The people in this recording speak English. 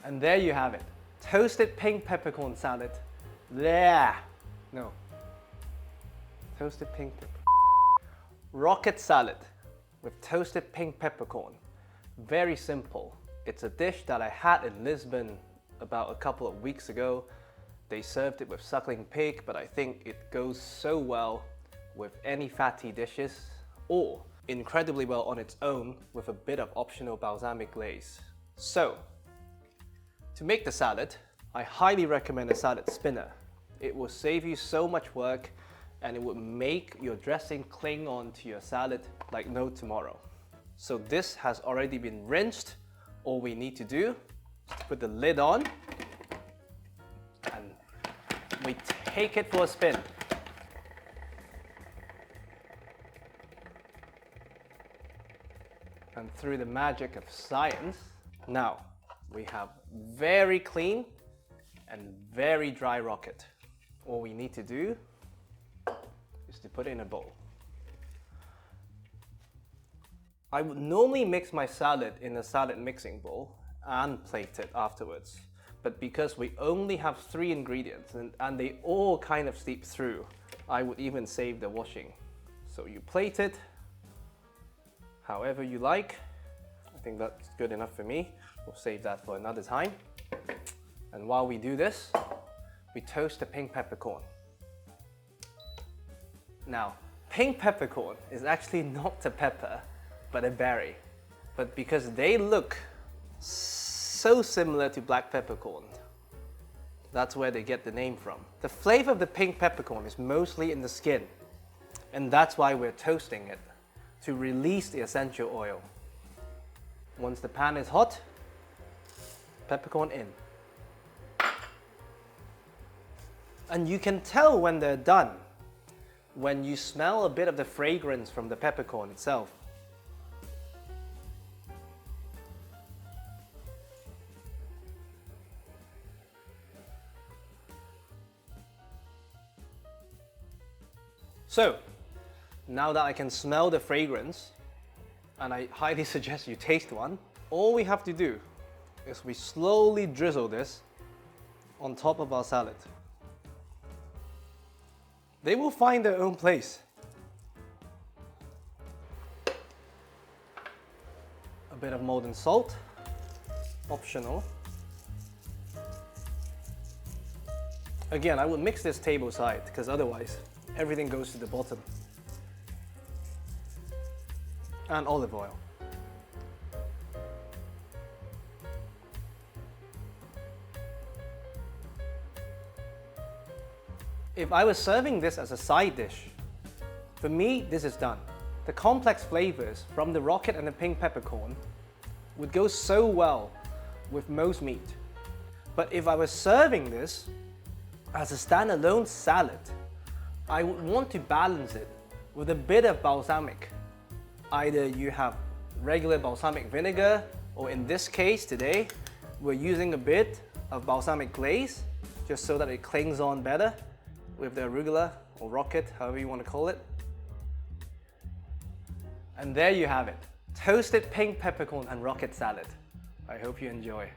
And there you have it. Toasted pink peppercorn salad. Yeah. No. Toasted pink peppercorn. Rocket salad with toasted pink peppercorn. Very simple. It's a dish that I had in Lisbon about a couple of weeks ago. They served it with suckling pig, but I think it goes so well with any fatty dishes, or incredibly well on its own with a bit of optional balsamic glaze. So, to make the salad, I highly recommend a salad spinner. It will save you so much work and it would make your dressing cling on to your salad like no tomorrow. So this has already been rinsed. All we need to do is to put the lid on and we take it for a spin. And through the magic of science, now we have very clean and very dry rocket. All we need to do is to put it in a bowl. I would normally mix my salad in a salad mixing bowl and plate it afterwards. But because we only have 3 ingredients and they all kind of steep through, I would even save the washing. So you plate it however you like. I think that's good enough for me. We'll save that for another time. And while we do this, we toast the pink peppercorn. Now, pink peppercorn is actually not a pepper, but a berry. But because they look so similar to black peppercorn, that's where they get the name from. The flavor of the pink peppercorn is mostly in the skin, and that's why we're toasting it, to release the essential oil. Once the pan is hot, peppercorn in. And you can tell when they're done when you smell a bit of the fragrance from the peppercorn itself. So, now that I can smell the fragrance, and I highly suggest you taste one, all we have to do is we slowly drizzle this on top of our salad. They will find their own place. A bit of molten salt, optional. Again, I would mix this table side because otherwise everything goes to the bottom. And olive oil. If I was serving this as a side dish, for me, this is done. The complex flavors from the rocket and the pink peppercorn would go so well with most meat. But if I was serving this as a standalone salad, I would want to balance it with a bit of balsamic. Either you have regular balsamic vinegar, or in this case today, we're using a bit of balsamic glaze, just so that it clings on better with the arugula or rocket, however you want to call it. And there you have it, toasted pink peppercorn and rocket salad. I hope you enjoy.